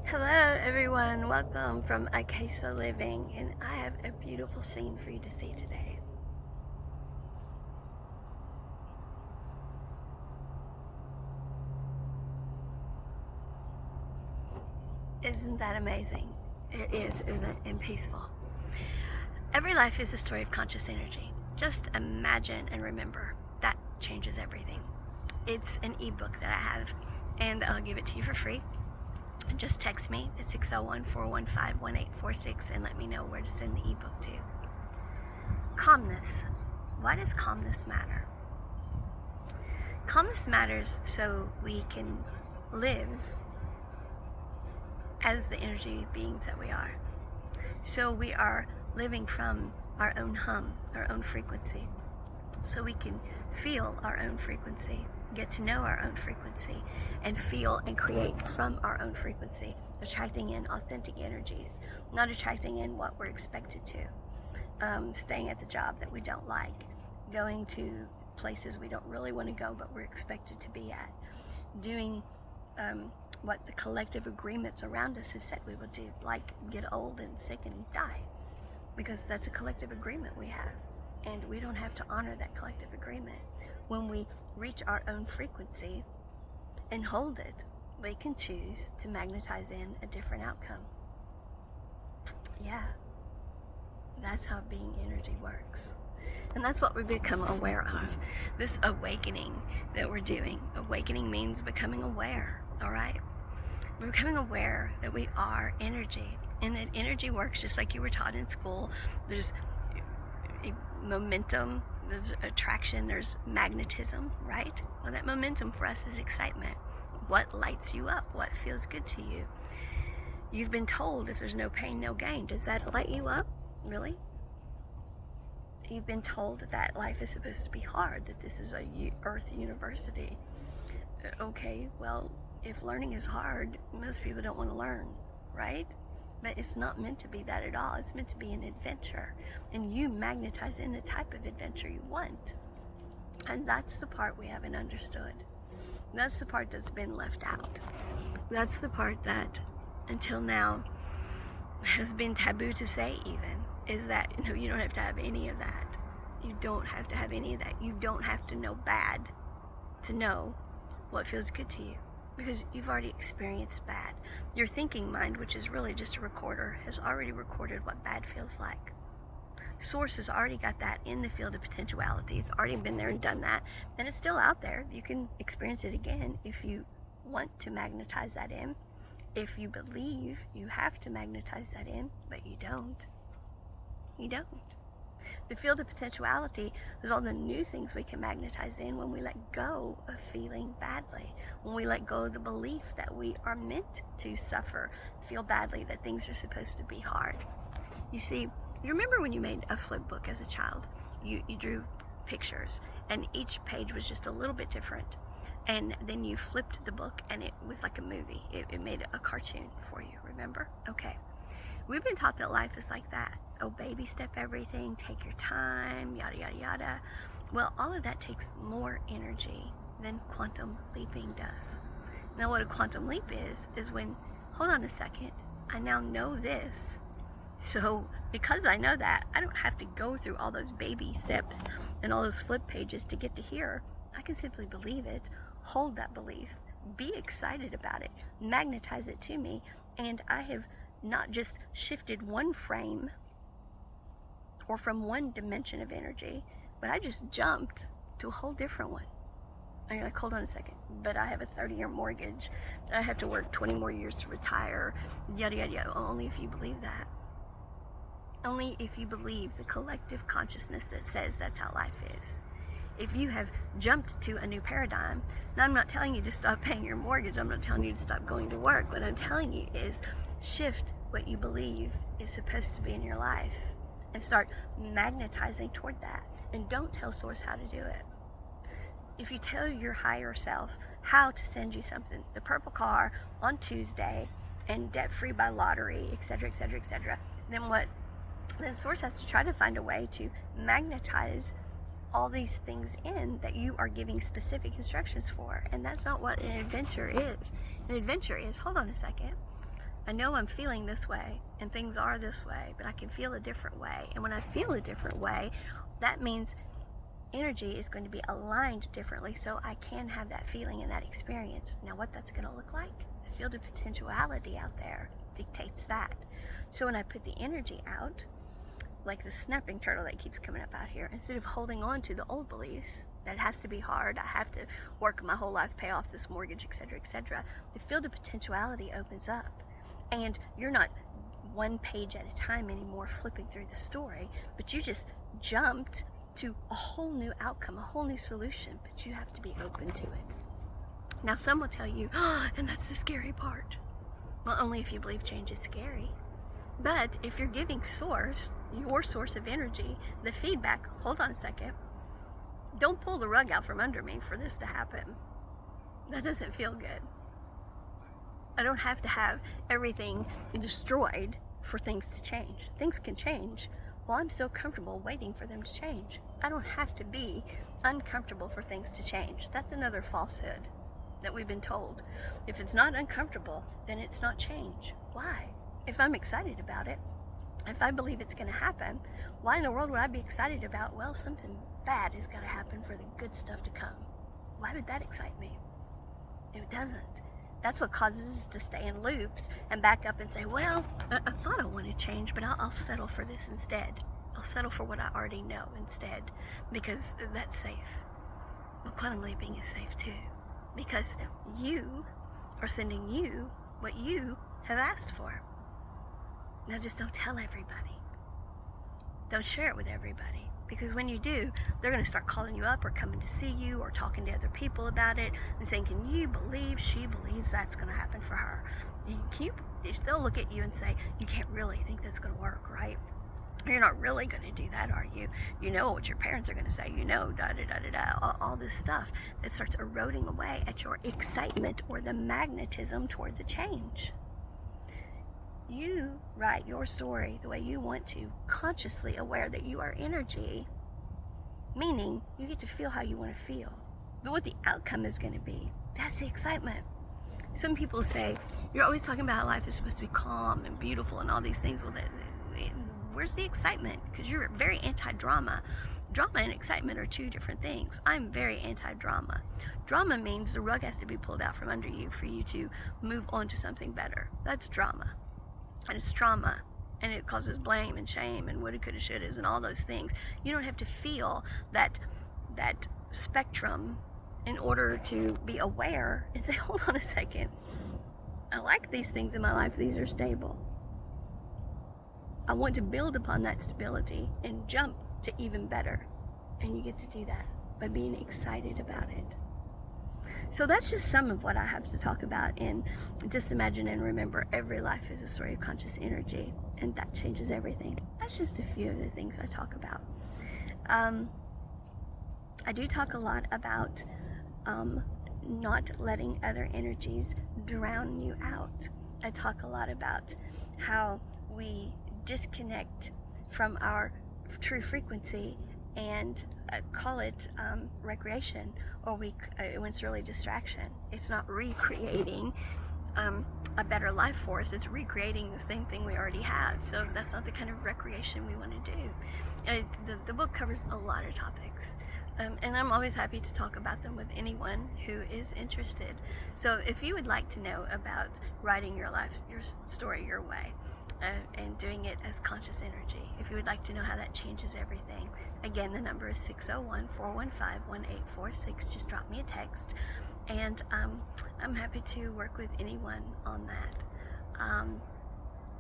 Hello everyone, welcome from Akasa Living, and I have a beautiful scene for you to see today. Isn't that amazing? It is, isn't it? And peaceful. Every life is a story of conscious energy. Just imagine and remember, that changes everything. It's an ebook that I have, and I'll give it to you for free. Just text me at 601-415-1846 and let me know where to send the ebook to. Calmness. Why does calmness matter? Calmness matters so we can live as the energy beings that we are. So we are living from our own hum, our own frequency. So we can feel our own frequency, get to know our own frequency, and feel and create from our own frequency, attracting in authentic energies, not attracting in what we're expected to. Staying at the job that we don't like, going to places we don't really want to go but we're expected to be at, doing what the collective agreements around us have said we will do, like get old and sick and die, because that's a collective agreement we have, and we don't have to honor that collective agreement. When we reach our own frequency and hold it, we can choose to magnetize in a different outcome. Yeah, that's how being energy works. And that's what we become aware of. This awakening that we're doing. Awakening means becoming aware, all right? We're becoming aware that we are energy, and that energy works just like you were taught in school. There's momentum, there's attraction, there's magnetism, right? Well, that momentum for us is excitement. What lights you up? What feels good to you? You've been told if there's no pain, no gain. Does that light you up? Really? You've been told that life is supposed to be hard, that this is a Earth university. Okay, well, if learning is hard, most people don't want to learn, right? But it's not meant to be that at all. It's meant to be an adventure. And you magnetize in the type of adventure you want. And that's the part we haven't understood. That's the part that's been left out. That's the part that, until now, has been taboo to say even, is that, you don't have to have any of that. You don't have to have any of that. You don't have to know bad to know what feels good to you, because you've already experienced bad. Your thinking mind, which is really just a recorder, has already recorded what bad feels like. Source has already got that in the field of potentiality. It's already been there and done that, and it's still out there. You can experience it again if you want to magnetize that in. If you believe you have to magnetize that in, but you don't. You don't. The field of potentiality is all the new things we can magnetize in when we let go of feeling badly, when we let go of the belief that we are meant to suffer, feel badly, that things are supposed to be hard. You see, you remember when you made a flip book as a child? You drew pictures, and each page was just a little bit different. And then you flipped the book, and it was like a movie. It made a cartoon for you, remember? Okay. We've been taught that life is like that. Oh, baby step everything, take your time, yada, yada, yada. Well, all of that takes more energy than quantum leaping does. Now, what a quantum leap is when, hold on a second, I now know this. So, because I know that, I don't have to go through all those baby steps and all those flip pages to get to here. I can simply believe it, hold that belief, be excited about it, magnetize it to me, and I have not just shifted one frame or from one dimension of energy, but I just jumped to a whole different one. And you're like, hold on a second, but I have a 30-year mortgage. I have to work 20 more years to retire, yada, yada, yada. Only if you believe that. Only if you believe the collective consciousness that says that's how life is. If you have jumped to a new paradigm, now I'm not telling you to stop paying your mortgage, I'm not telling you to stop going to work. What I'm telling you is shift what you believe is supposed to be in your life and start magnetizing toward that. And don't tell Source how to do it. If you tell your higher self how to send you something, the purple car on Tuesday and debt-free by lottery, etc., etc., etc., then Source has to try to find a way to magnetize all these things in that you are giving specific instructions for. And that's not what an adventure is. An adventure is, hold on a second, I know I'm feeling this way and things are this way, but I can feel a different way. And when I feel a different way, that means energy is going to be aligned differently, so I can have that feeling and that experience. Now, what that's going to look like, the field of potentiality out there dictates that. So when I put the energy out, like the snapping turtle that keeps coming up out here, instead of holding on to the old beliefs that it has to be hard, I have to work my whole life, pay off this mortgage, etc., the field of potentiality opens up, and you're not one page at a time anymore flipping through the story, but you just jumped to a whole new outcome, a whole new solution, but you have to be open to it. Now, some will tell you, oh, and that's the scary part. Well, only if you believe change is scary. But if you're giving source, your source of energy, the feedback, hold on a second, don't pull the rug out from under me for this to happen. That doesn't feel good. I don't have to have everything destroyed for things to change. Things can change while I'm still comfortable waiting for them to change. I don't have to be uncomfortable for things to change. That's another falsehood that we've been told. If it's not uncomfortable, then it's not change. Why? If I'm excited about it, if I believe it's going to happen, why in the world would I be excited about, well, something bad is going to happen for the good stuff to come? Why would that excite me? It doesn't. That's what causes us to stay in loops and back up and say, well, I thought I wanted change, but I'll settle for this instead. I'll settle for what I already know instead, because that's safe. Well, quantum leaping is safe too, because you are sending you what you have asked for. Now, just don't tell everybody. Don't share it with everybody. Because when you do, they're going to start calling you up or coming to see you or talking to other people about it and saying, can you believe she believes that's going to happen for her? They'll look at you and say, you can't really think that's going to work, right? You're not really going to do that, are you? You know what your parents are going to say. You know, all this stuff that starts eroding away at your excitement or the magnetism toward the change. You write your story the way you want to, consciously aware that you are energy, meaning you get to feel how you want to feel. But what the outcome is going to be, that's the excitement. Some people say, you're always talking about how life is supposed to be calm and beautiful and all these things. Well, where's the excitement? Because you're very anti-drama. Drama and excitement are two different things. I'm very anti-drama. Drama means the rug has to be pulled out from under you for you to move on to something better. That's drama. And it's trauma, and it causes blame and shame and woulda, coulda, shouldas and all those things. You don't have to feel that spectrum in order to be aware and say, hold on a second, I like these things in my life, these are stable. I want to build upon that stability and jump to even better. And you get to do that by being excited about it. So that's just some of what I have to talk about in Just Imagine and Remember, every life is a story of conscious energy, and that changes everything. That's just a few of the things I talk about. I do talk a lot about not letting other energies drown you out. I talk a lot about how we disconnect from our true frequency and call it recreation, or when it's really distraction. It's not recreating a better life for us. It's recreating the same thing we already have. So that's not the kind of recreation we want to do. The book covers a lot of topics, and I'm always happy to talk about them with anyone who is interested. So if you would like to know about writing your life, your story your way, and doing it as conscious energy, if you would like to know how that changes everything, again, the number is 601-415-1846. Just drop me a text, and I'm happy to work with anyone on that.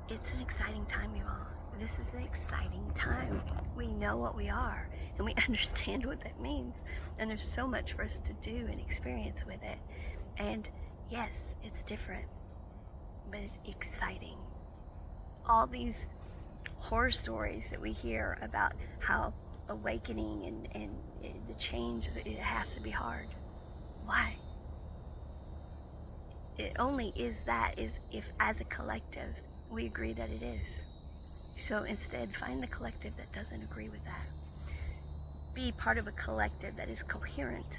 It's an exciting time, you all. This is an exciting time. We know what we are, and we understand what that means, and there's so much for us to do and experience with it. And yes, it's different, but it's exciting. All these horror stories that we hear about how awakening and the change, it has to be hard. Why? It only is if as a collective we agree that it is. So instead, find the collective that doesn't agree with that. Be part of a collective that is coherent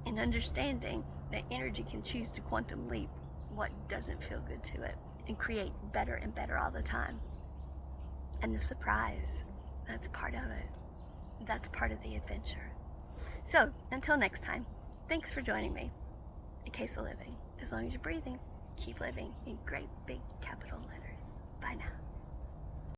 in understanding that energy can choose to quantum leap what doesn't feel good to it and create better and better all the time. And the surprise, that's part of it. That's part of the adventure. So, until next time, thanks for joining me. A Case of Living. As long as you're breathing, keep living in great big capital letters. Bye now.